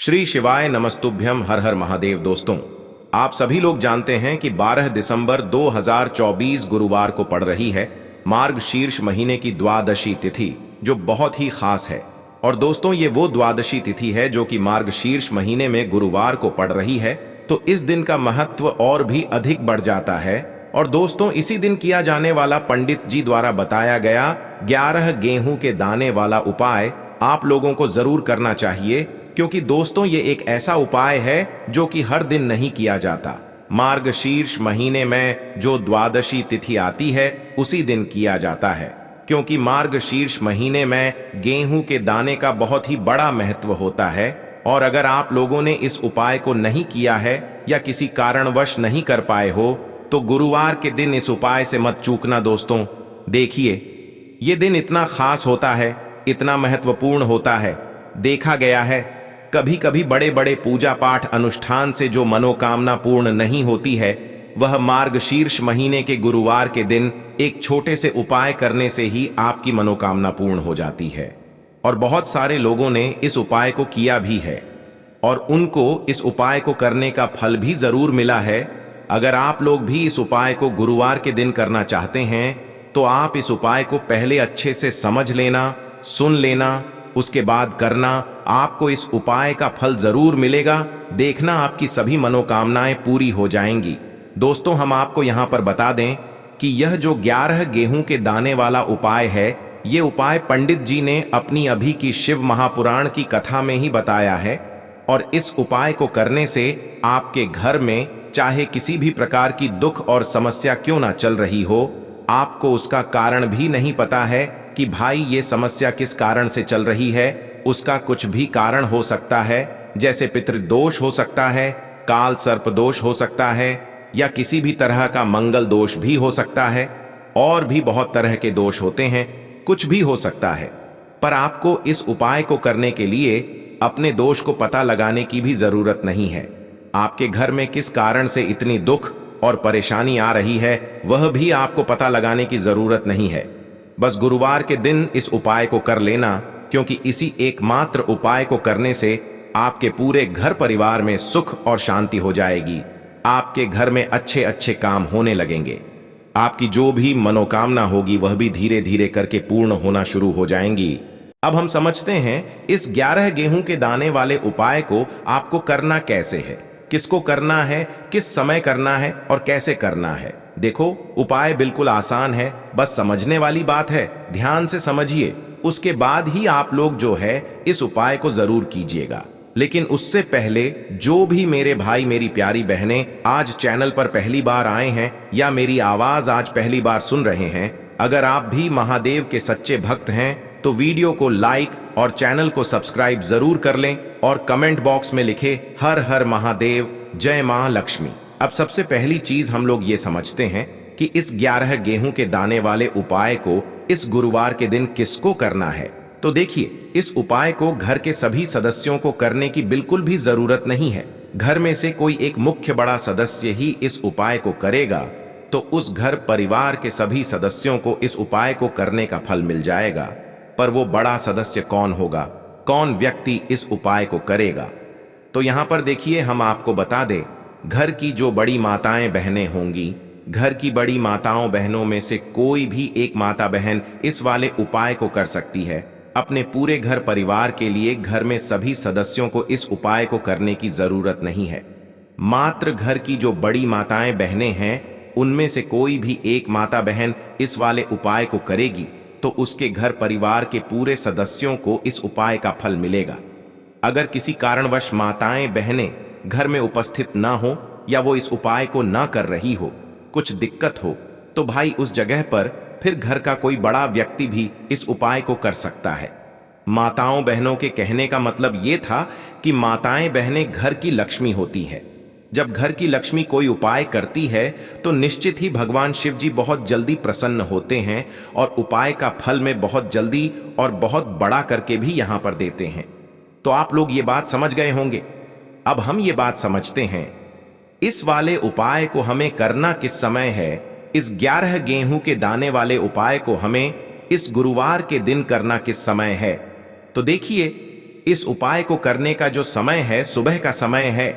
श्री शिवाय नमस्तुभ्यम। हर हर महादेव। दोस्तों, आप सभी लोग जानते हैं कि 12 दिसंबर 2024 गुरुवार को पड़ रही है मार्गशीर्ष महीने की द्वादशी तिथि, जो बहुत ही खास है। और दोस्तों, ये वो द्वादशी तिथि है जो कि मार्गशीर्ष महीने में गुरुवार को पड़ रही है, तो इस दिन का महत्व और भी अधिक बढ़ जाता है। और दोस्तों, इसी दिन किया जाने वाला पंडित जी द्वारा बताया गया 11 गेहूं के दाने वाला उपाय आप लोगों को जरूर करना चाहिए, क्योंकि दोस्तों ये एक ऐसा उपाय है जो कि हर दिन नहीं किया जाता। मार्गशीर्ष महीने में जो द्वादशी तिथि आती है उसी दिन किया जाता है, क्योंकि मार्गशीर्ष महीने में गेहूं के दाने का बहुत ही बड़ा महत्व होता है। और अगर आप लोगों ने इस उपाय को नहीं किया है या किसी कारणवश नहीं कर पाए हो, तो गुरुवार के दिन इस उपाय से मत चूकना। दोस्तों देखिए, ये दिन इतना खास होता है, इतना महत्वपूर्ण होता है। देखा गया है कभी कभी बड़े बड़े पूजा पाठ अनुष्ठान से जो मनोकामना पूर्ण नहीं होती है, वह मार्गशीर्ष महीने के गुरुवार के दिन एक छोटे से उपाय करने से ही आपकी मनोकामना पूर्ण हो जाती है। और बहुत सारे लोगों ने इस उपाय को किया भी है और उनको इस उपाय को करने का फल भी जरूर मिला है। अगर आप लोग भी इस उपाय को गुरुवार के दिन करना चाहते हैं, तो आप इस उपाय को पहले अच्छे से समझ लेना, सुन लेना, उसके बाद करना। आपको इस उपाय का फल जरूर मिलेगा। देखना, आपकी सभी मनोकामनाएं पूरी हो जाएंगी। दोस्तों, हम आपको यहां पर बता दें कि यह जो 11 गेहूं के दाने वाला उपाय है, ये उपाय पंडित जी ने अपनी अभी की शिव महापुराण की कथा में ही बताया है। और इस उपाय को करने से आपके घर में चाहे किसी भी प्रकार की दुख और समस्या क्यों ना चल रही हो, आपको उसका कारण भी नहीं पता है कि भाई ये समस्या किस कारण से चल रही है, उसका कुछ भी कारण हो सकता है। जैसे पितृदोष हो सकता है, काल सर्प दोष हो सकता है, या किसी भी तरह का मंगल दोष भी हो सकता है। और भी बहुत तरह के दोष होते हैं, कुछ भी हो सकता है। पर आपको इस उपाय को करने के लिए अपने दोष को पता लगाने की भी जरूरत नहीं है। आपके घर में किस कारण से इतनी दुख और परेशानी आ रही है, वह भी आपको पता लगाने की जरूरत नहीं है। बस गुरुवार के दिन इस उपाय को कर लेना, क्योंकि इसी एकमात्र उपाय को करने से आपके पूरे घर परिवार में सुख और शांति हो जाएगी। आपके घर में अच्छे अच्छे काम होने लगेंगे। आपकी जो भी मनोकामना होगी वह भी धीरे धीरे करके पूर्ण होना शुरू हो जाएंगी। अब हम समझते हैं इस 11 गेहूं के दाने वाले उपाय को आपको करना कैसे है, किसको करना है, किस समय करना है और कैसे करना है। देखो, उपाय बिल्कुल आसान है, बस समझने वाली बात है। ध्यान से समझिए, उसके बाद ही आप लोग जो है इस उपाय को जरूर कीजिएगा। लेकिन उससे पहले जो भी मेरे भाई मेरी प्यारी बहनें आज चैनल पर पहली बार आए हैं या मेरी आवाज आज पहली बार सुन रहे हैं, अगर आप भी महादेव के सच्चे भक्त हैं तो वीडियो को लाइक और चैनल को सब्सक्राइब जरूर कर लें और कमेंट बॉक्स में लिखे हर हर महादेव, जय मां लक्ष्मी। अब सबसे पहली चीज हम लोग ये समझते हैं कि इस 11 गेहूं के दाने वाले उपाय को इस गुरुवार के दिन किसको करना है। तो देखिए, इस उपाय को घर के सभी सदस्यों को करने की बिल्कुल भी जरूरत नहीं है। घर में से कोई एक मुख्य बड़ा सदस्य ही इस उपाय को करेगा तो उस घर परिवार के सभी सदस्यों को इस उपाय को करने का फल मिल जाएगा। पर वो बड़ा सदस्य कौन होगा, कौन व्यक्ति इस उपाय को करेगा? तो यहां पर देखिए, हम आपको बता दें, घर की जो बड़ी माताएं बहनें होंगी, घर की बड़ी माताओं बहनों में से कोई भी एक माता बहन इस वाले उपाय को कर सकती है। अपने पूरे घर परिवार के लिए घर में सभी सदस्यों को इस उपाय को करने की जरूरत नहीं है। मात्र घर की जो बड़ी माताएं बहनें हैं, उनमें से कोई भी एक माता बहन इस वाले उपाय को करेगी तो उसके घर परिवार के पूरे सदस्यों को इस उपाय का फल मिलेगा। अगर किसी कारणवश माताएं बहनें घर में उपस्थित ना हो या वो इस उपाय को ना कर रही हो, कुछ दिक्कत हो, तो भाई उस जगह पर फिर घर का कोई बड़ा व्यक्ति भी इस उपाय को कर सकता है। माताओं बहनों के कहने का मतलब ये था कि माताएं बहनें घर की लक्ष्मी होती है। जब घर की लक्ष्मी कोई उपाय करती है तो निश्चित ही भगवान शिव जी बहुत जल्दी प्रसन्न होते हैं और उपाय का फल में बहुत जल्दी और बहुत बड़ा करके भी यहां पर देते हैं। तो आप लोग ये बात समझ गए होंगे। अब हम ये बात समझते हैं, इस वाले उपाय को हमें करना किस समय है। इस 11 गेहूं के दाने वाले उपाय को हमें इस गुरुवार के दिन करना किस समय है। तो देखिए, इस उपाय को करने का जो समय है सुबह का समय है।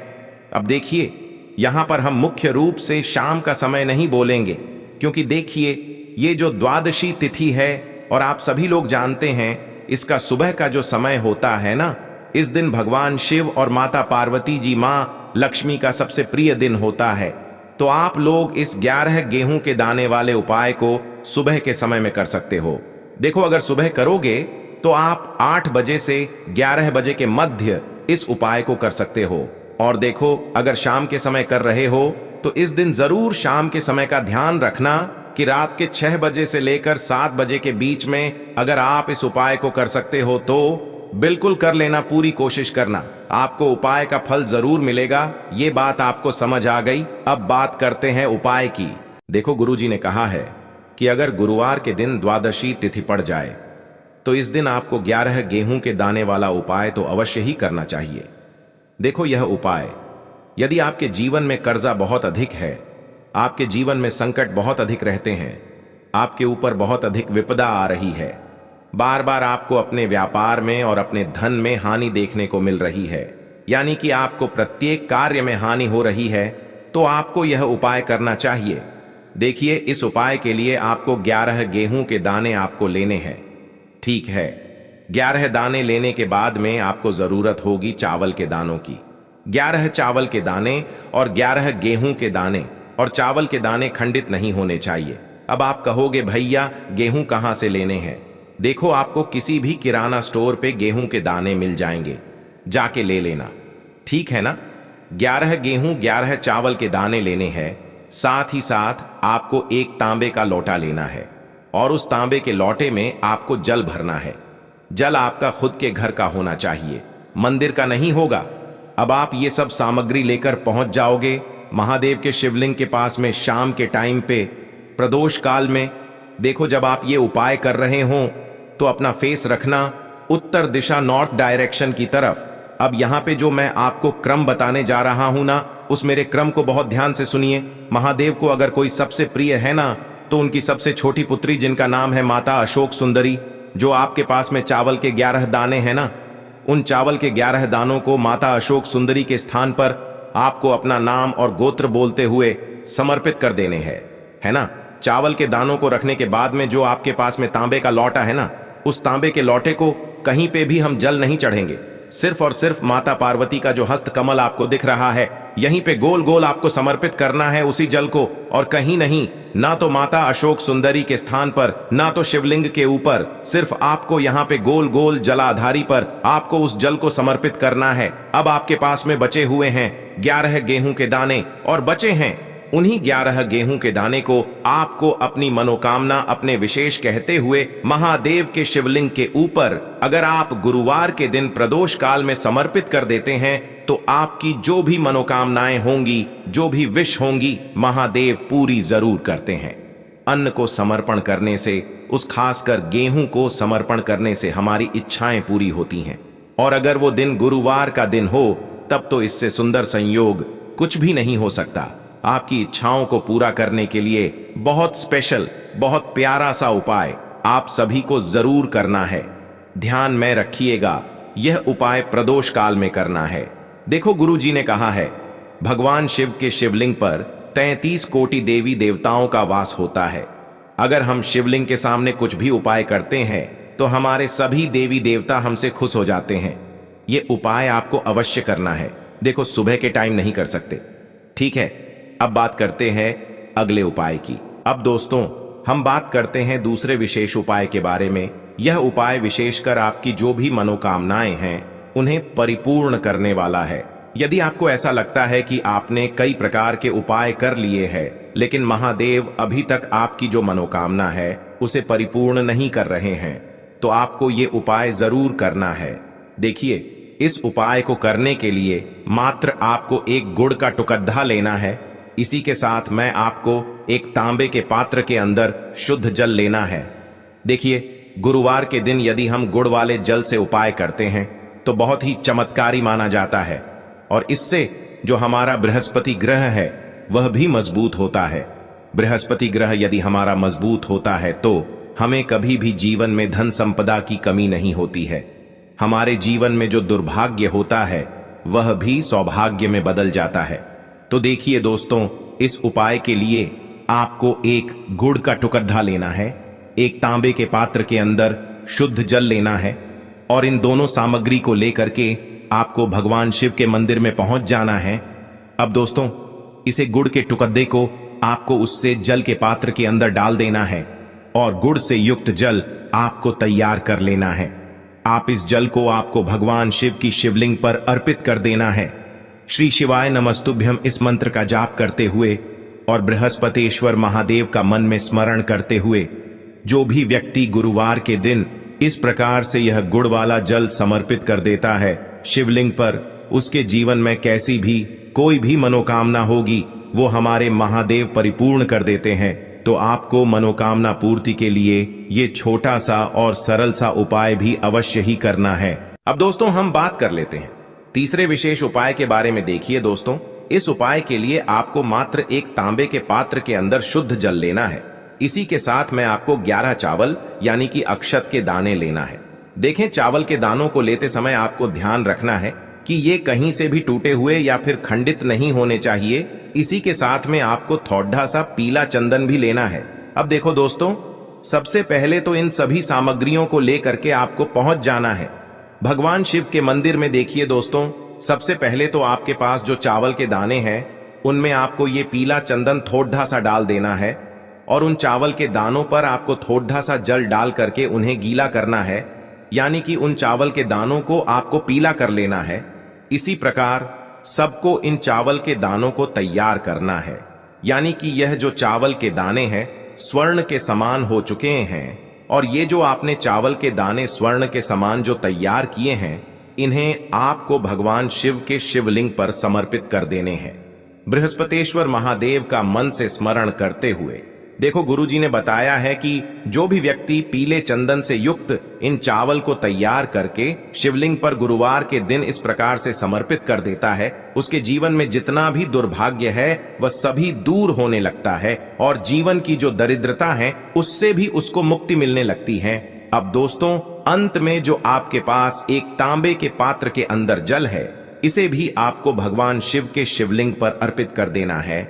अब देखिए, यहां पर हम मुख्य रूप से शाम का समय नहीं बोलेंगे, क्योंकि देखिए ये जो द्वादशी तिथि है और आप सभी लोग जानते हैं इसका सुबह का जो समय होता है ना, इस दिन भगवान शिव और माता पार्वती जी मां लक्ष्मी का सबसे प्रिय दिन होता है। तो आप लोग इस 11 गेहूं के दाने वाले उपाय को सुबह के समय में कर सकते हो। देखो, अगर सुबह करोगे तो आप 8 बजे से 11 बजे के मध्य इस उपाय को कर सकते हो। और देखो, अगर शाम के समय कर रहे हो तो इस दिन जरूर शाम के समय का ध्यान रखना कि रात के 6 बजे से लेकर 7 बजे के बीच में अगर आप इस उपाय को कर सकते हो तो बिल्कुल कर लेना, पूरी कोशिश करना, आपको उपाय का फल जरूर मिलेगा। ये बात आपको समझ आ गई। अब बात करते हैं उपाय की। देखो, गुरुजी ने कहा है कि अगर गुरुवार के दिन द्वादशी तिथि पड़ जाए तो इस दिन आपको 11 गेहूं के दाने वाला उपाय तो अवश्य ही करना चाहिए। देखो, यह उपाय, यदि आपके जीवन में कर्जा बहुत अधिक है, आपके जीवन में संकट बहुत अधिक रहते हैं, आपके ऊपर बहुत अधिक विपदा आ रही है, बार बार आपको अपने व्यापार में और अपने धन में हानि देखने को मिल रही है, यानी कि आपको प्रत्येक कार्य में हानि हो रही है, तो आपको यह उपाय करना चाहिए। देखिए, इस उपाय के लिए आपको 11 गेहूं के दाने आपको लेने हैं। ठीक है, 11 दाने लेने के बाद में आपको जरूरत होगी चावल के दानों की। 11 चावल के दाने और 11 गेहूं के दाने, और चावल के दाने खंडित नहीं होने चाहिए। अब आप कहोगे, भैया गेहूं कहां से लेने हैं? देखो, आपको किसी भी किराना स्टोर पे गेहूं के दाने मिल जाएंगे, जाके ले लेना, ठीक है ना। 11 गेहूं 11 चावल के दाने लेने हैं। साथ ही साथ आपको एक तांबे का लोटा लेना है और उस तांबे के लोटे में आपको जल भरना है। जल आपका खुद के घर का होना चाहिए, मंदिर का नहीं होगा। अब आप ये सब सामग्री लेकर पहुंच जाओगे महादेव के शिवलिंग के पास में शाम के टाइम पे प्रदोष काल में। देखो, जब आप ये उपाय कर रहे हो तो अपना फेस रखना उत्तर दिशा, नॉर्थ डायरेक्शन की तरफ। अब यहाँ पे जो मैं आपको क्रम बताने जा रहा हूं ना, उस मेरे क्रम को बहुत ध्यान से सुनिए। महादेव को अगर कोई सबसे प्रिय है ना, तो उनकी सबसे छोटी पुत्री जिनका नाम है माता अशोक सुंदरी, जो आपके पास में चावल के 11 दाने हैं ना, उन चावल के 11 दानों को माता अशोक सुंदरी के स्थान पर आपको अपना नाम और गोत्र बोलते हुए समर्पित कर देने हैं, है ना। चावल के दानों को रखने के बाद में जो आपके पास में तांबे का लौटा है ना, उस तांबे के लौटे को कहीं पे भी हम जल नहीं चढ़ेंगे। सिर्फ और सिर्फ माता पार्वती का जो हस्त कमल आपको दिख रहा है, यहीं पे गोल गोल आपको समर्पित करना है उसी जल को, और कहीं नहीं, ना तो माता अशोक सुंदरी के स्थान पर, ना तो शिवलिंग के ऊपर। सिर्फ आपको यहाँ पे गोल गोल जलाधारी पर आपको उस जल को समर्पित करना है। अब आपके पास में बचे हुए हैं 11 गेहूं के दाने, और बचे हैं उन्हीं 11 गेहूं के दाने को आपको अपनी मनोकामना, अपने विशेष कहते हुए महादेव के शिवलिंग के ऊपर अगर आप गुरुवार के दिन प्रदोष काल में समर्पित कर देते हैं तो आपकी जो भी मनोकामनाएं होंगी, जो भी विश होंगी, महादेव पूरी जरूर करते हैं। अन्न को समर्पण करने से, उस खासकर गेहूं को समर्पण करने से हमारी इच्छाएं पूरी होती हैं। और अगर वो दिन गुरुवार का दिन हो, तब तो इससे सुंदर संयोग कुछ भी नहीं हो सकता। आपकी इच्छाओं को पूरा करने के लिए बहुत स्पेशल, बहुत प्यारा सा उपाय आप सभी को जरूर करना है। ध्यान में रखिएगा, यह उपाय प्रदोष काल में करना है। देखो, गुरु जी ने कहा है, भगवान शिव के शिवलिंग पर 33 कोटि देवी देवताओं का वास होता है। अगर हम शिवलिंग के सामने कुछ भी उपाय करते हैं तो हमारे सभी देवी देवता हमसे खुश हो जाते हैं। ये उपाय आपको अवश्य करना है। देखो, सुबह के टाइम नहीं कर सकते, ठीक है। अब बात करते हैं अगले उपाय की। अब दोस्तों, हम बात करते हैं दूसरे विशेष उपाय के बारे में। यह उपाय विशेषकर आपकी जो भी मनोकामनाएं हैं उन्हें परिपूर्ण करने वाला है। यदि आपको ऐसा लगता है कि आपने कई प्रकार के उपाय कर लिए हैं, लेकिन महादेव अभी तक आपकी जो मनोकामना है उसे परिपूर्ण नहीं कर रहे हैं, तो आपको ये उपाय जरूर करना है। देखिए, इस उपाय को करने के लिए मात्र आपको एक गुड़ का टुकड़ा लेना है। इसी के साथ मैं आपको एक तांबे के पात्र के अंदर शुद्ध जल लेना है। देखिए, गुरुवार के दिन यदि हम गुड़ वाले जल से उपाय करते हैं तो बहुत ही चमत्कारी माना जाता है, और इससे जो हमारा बृहस्पति ग्रह है वह भी मजबूत होता है। बृहस्पति ग्रह यदि हमारा मजबूत होता है तो हमें कभी भी जीवन में धन संपदा की कमी नहीं होती है। हमारे जीवन में जो दुर्भाग्य होता है वह भी सौभाग्य में बदल जाता है। तो देखिए दोस्तों, इस उपाय के लिए आपको एक गुड़ का टुकड़ा लेना है, एक तांबे के पात्र के अंदर शुद्ध जल लेना है और इन दोनों सामग्री को लेकर के आपको भगवान शिव के मंदिर में पहुंच जाना है। अब दोस्तों, इसे गुड़ के टुकड़े को आपको उससे जल के पात्र के अंदर डाल देना है और गुड़ से युक्त जल आपको तैयार कर लेना है। आप इस जल को आपको भगवान शिव की शिवलिंग पर अर्पित कर देना है। श्री शिवाय नमस्तुभ्यम इस मंत्र का जाप करते हुए और बृहस्पतेश्वर महादेव का मन में स्मरण करते हुए जो भी व्यक्ति गुरुवार के दिन इस प्रकार से यह गुड़ वाला जल समर्पित कर देता है शिवलिंग पर, उसके जीवन में कैसी भी कोई भी मनोकामना होगी वो हमारे महादेव परिपूर्ण कर देते हैं। तो आपको मनोकामना पूर्ति के लिए ये छोटा सा और सरल सा उपाय भी अवश्य ही करना है। अब दोस्तों, हम बात कर लेते हैं तीसरे विशेष उपाय के बारे में। देखिए दोस्तों, इस उपाय के लिए आपको मात्र एक तांबे के पात्र के अंदर शुद्ध जल लेना है। इसी के साथ में आपको 11 चावल यानी कि अक्षत के दाने लेना है। देखें, चावल के दानों को लेते समय आपको ध्यान रखना है कि ये कहीं से भी टूटे हुए या फिर खंडित नहीं होने चाहिए। इसी के साथ में आपको थोड़ा सा पीला चंदन भी लेना है। अब देखो दोस्तों, सबसे पहले तो इन सभी सामग्रियों को लेकर के आपको पहुंच जाना है भगवान शिव के मंदिर में। देखिए दोस्तों, सबसे पहले तो आपके पास जो चावल के दाने हैं उनमें आपको ये पीला चंदन थोड़ा सा डाल देना है और उन चावल के दानों पर आपको थोड़ा सा जल डाल करके उन्हें गीला करना है, यानी कि उन चावल के दानों को आपको पीला कर लेना है। इसी प्रकार सबको इन चावल के दानों को तैयार करना है, यानी कि यह जो चावल के दाने हैं स्वर्ण के समान हो चुके हैं और ये जो आपने चावल के दाने स्वर्ण के समान जो तैयार किए हैं इन्हें आपको भगवान शिव के शिवलिंग पर समर्पित कर देने हैं। बृहस्पतेश्वर महादेव का मन से स्मरण करते हुए देखो, गुरुजी ने बताया है कि जो भी व्यक्ति पीले चंदन से युक्त इन चावल को तैयार करके शिवलिंग पर गुरुवार के दिन इस प्रकार से समर्पित कर देता है, उसके जीवन में जितना भी दुर्भाग्य है वह सभी दूर होने लगता है और जीवन की जो दरिद्रता है उससे भी उसको मुक्ति मिलने लगती है। अब दोस्तों, अंत में जो आपके पास एक तांबे के पात्र के अंदर जल है, इसे भी आपको भगवान शिव के शिवलिंग पर अर्पित कर देना है।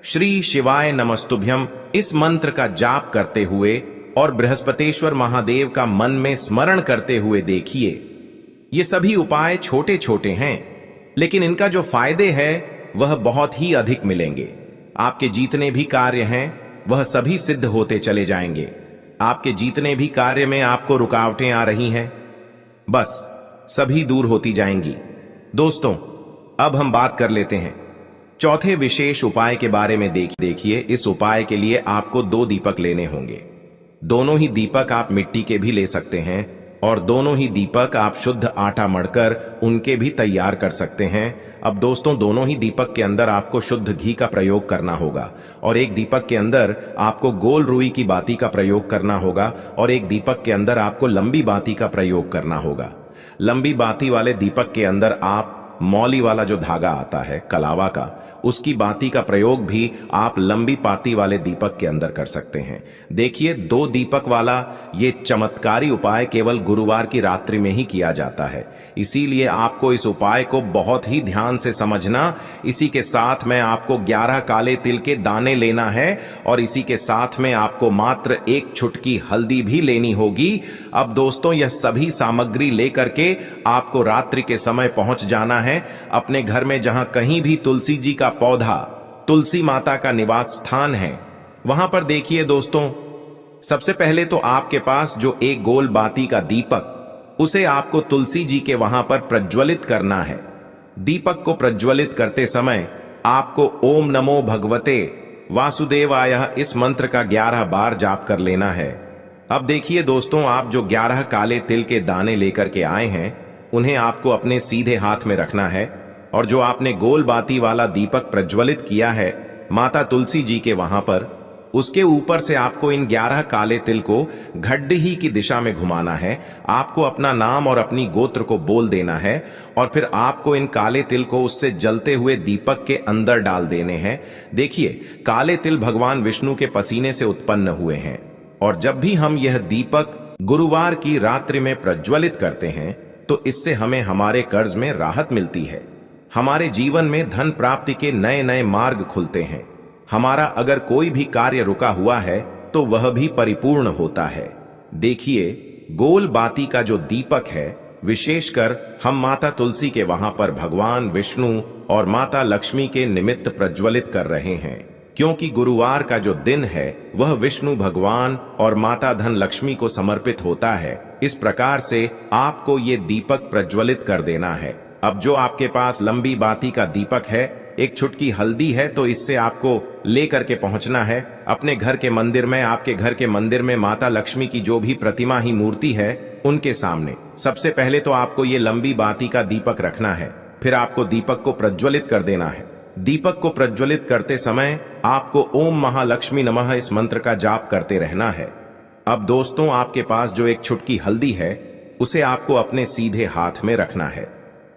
श्री शिवाय नमस्तुभ्यम इस मंत्र का जाप करते हुए और बृहस्पतेश्वर महादेव का मन में स्मरण करते हुए देखिए, ये सभी उपाय छोटे छोटे हैं लेकिन इनका जो फायदे है वह बहुत ही अधिक मिलेंगे। आपके जितने भी कार्य हैं वह सभी सिद्ध होते चले जाएंगे। आपके जितने भी कार्य में आपको रुकावटें आ रही हैं बस सभी दूर होती जाएंगी। दोस्तों, अब हम बात कर लेते हैं चौथे विशेष उपाय के बारे में। देखिए, इस उपाय के लिए आपको 2 दीपक लेने होंगे। दोनों ही दीपक आप मिट्टी के भी ले सकते हैं और दोनों ही दीपक आप शुद्ध आटा मढ़कर उनके भी तैयार कर सकते हैं। अब दोस्तों, दोनों ही दीपक के अंदर आपको शुद्ध घी का प्रयोग करना होगा और एक दीपक के अंदर आपको गोल रुई की बाती का प्रयोग करना होगा और एक दीपक के अंदर आपको लंबी बाती का प्रयोग करना होगा। लंबी बाती वाले दीपक के अंदर आप मौली वाला जो धागा आता है कलावा का, उसकी बाती का प्रयोग भी आप लंबी पाती वाले दीपक के अंदर कर सकते हैं। देखिए, 2 दीपक वाला ये चमत्कारी उपाय केवल गुरुवार की रात्रि में ही किया जाता है, इसीलिए आपको इस उपाय को बहुत ही ध्यान से समझना। इसी के साथ में आपको 11 काले तिल के दाने लेना है और इसी के साथ में आपको मात्र 1 चुटकी हल्दी भी लेनी होगी। अब दोस्तों, यह सभी सामग्री लेकर के आपको रात्रि के समय पहुंच जाना है अपने घर में, जहां कहीं भी तुलसी जी का पौधा, तुलसी माता का निवास स्थान है, वहां पर देखिए दोस्तों, सबसे पहले तो आपके पास जो एक गोल बाती का दीपक, उसे आपको तुलसी जी के वहां पर प्रज्वलित करना है। दीपक को प्रज्वलित करते समय आपको ओम नमो भगवते वासुदेवाय इस मंत्र का 11 बार जाप कर लेना है। अब देखिए दोस्तों, आप जो 11 काले तिल के दाने लेकर के आए हैं उन्हें आपको अपने सीधे हाथ में रखना है और जो आपने गोल बाती वाला दीपक प्रज्वलित किया है माता तुलसी जी के वहां पर, उसके ऊपर से आपको इन 11 काले तिल को घड्डी की दिशा में घुमाना है। आपको अपना नाम और अपनी गोत्र को बोल देना है और फिर आपको इन काले तिल को उससे जलते हुए दीपक के अंदर डाल देने हैं। देखिए, काले तिल भगवान विष्णु के पसीने से उत्पन्न हुए हैं और जब भी हम यह दीपक गुरुवार की रात्रि में प्रज्वलित करते हैं तो इससे हमें हमारे कर्ज में राहत मिलती है। हमारे जीवन में धन प्राप्ति के नए नए मार्ग खुलते हैं। हमारा अगर कोई भी कार्य रुका हुआ है तो वह भी परिपूर्ण होता है। देखिए, गोल बाती का जो दीपक है, विशेषकर हम माता तुलसी के वहां पर भगवान विष्णु और माता लक्ष्मी के निमित्त प्रज्वलित कर रहे हैं, क्योंकि गुरुवार का जो दिन है वह विष्णु भगवान और माता धन लक्ष्मी को समर्पित होता है। इस प्रकार से आपको ये दीपक प्रज्वलित कर देना है। अब जो आपके पास लंबी बाती का दीपक है, एक छुटकी हल्दी है, तो इससे आपको लेकर के पहुंचना है अपने घर के मंदिर में। आपके घर के मंदिर में माता लक्ष्मी की जो भी प्रतिमा ही मूर्ति है उनके सामने सबसे पहले तो आपको ये लंबी बाती का दीपक रखना है। फिर आपको दीपक को प्रज्वलित कर देना है। दीपक को प्रज्वलित करते समय आपको ओम महालक्ष्मी नमः इस मंत्र का जाप करते रहना है। अब दोस्तों, आपके पास जो एक छुटकी हल्दी है उसे आपको अपने सीधे हाथ में रखना है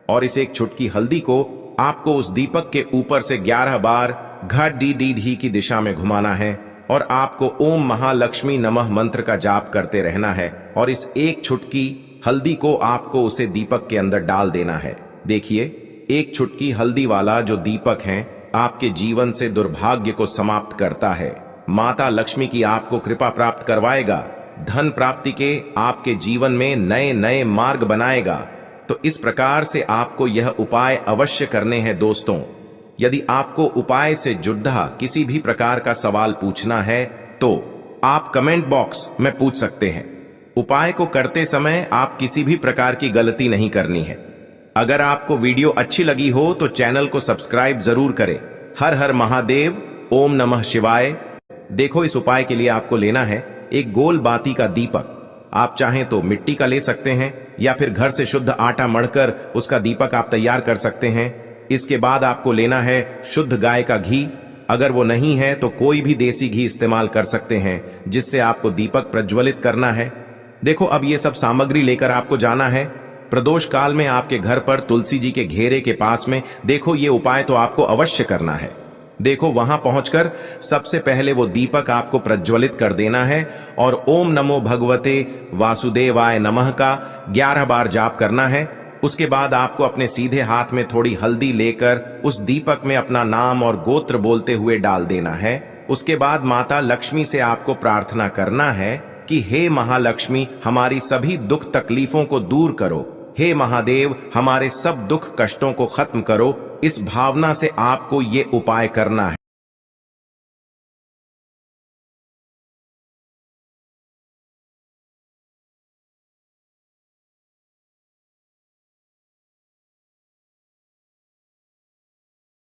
और इस एक छुटकी हल्दी को आपको उस दीपक के ऊपर से 11 बार घट डी डी ढी की दिशा में घुमाना है और आपको ओम महालक्ष्मी नमः मंत्र का जाप करते रहना है और इस एक छुटकी हल्दी को आपको उसे दीपक के अंदर डाल देना है। देखिए, एक छुटकी हल्दी वाला जो दीपक है आपके जीवन से दुर्भाग्य को समाप्त करता है। माता लक्ष्मी की आपको कृपा प्राप्त करवाएगा, धन प्राप्ति के आपके जीवन में नए नए मार्ग बनाएगा। तो इस प्रकार से आपको यह उपाय अवश्य करने हैं दोस्तों। यदि आपको उपाय से जुड़ा किसी भी प्रकार का सवाल पूछना है तो आप कमेंट बॉक्स में पूछ सकते हैं। उपाय को करते समय आप किसी भी प्रकार की गलती नहीं करनी है। अगर आपको वीडियो अच्छी लगी हो तो चैनल को सब्सक्राइब जरूर करें। हर हर महादेव, ओम नमः शिवाय। देखो, इस उपाय के लिए आपको लेना है एक गोल बाती का दीपक। आप चाहें तो मिट्टी का ले सकते हैं या फिर घर से शुद्ध आटा मढ़कर उसका दीपक आप तैयार कर सकते हैं। इसके बाद आपको लेना है शुद्ध गाय का घी। अगर वो नहीं है तो कोई भी देसी घी इस्तेमाल कर सकते हैं, जिससे आपको दीपक प्रज्वलित करना है। देखो, अब ये सब सामग्री लेकर आपको जाना है प्रदोष काल में आपके घर पर तुलसी जी के घेरे के पास में। देखो, ये उपाय तो आपको अवश्य करना है। देखो, वहां पहुंचकर सबसे पहले वो दीपक आपको प्रज्वलित कर देना है और ओम नमो भगवते वासुदेवाय नमः का 11 बार जाप करना है। उसके बाद आपको अपने सीधे हाथ में थोड़ी हल्दी लेकर उस दीपक में अपना नाम और गोत्र बोलते हुए डाल देना है। उसके बाद माता लक्ष्मी से आपको प्रार्थना करना है कि हे महालक्ष्मी, हमारी सभी दुख तकलीफों को दूर करो। हे महादेव, हमारे सब दुख कष्टों को खत्म करो। इस भावना से आपको ये उपाय करना है।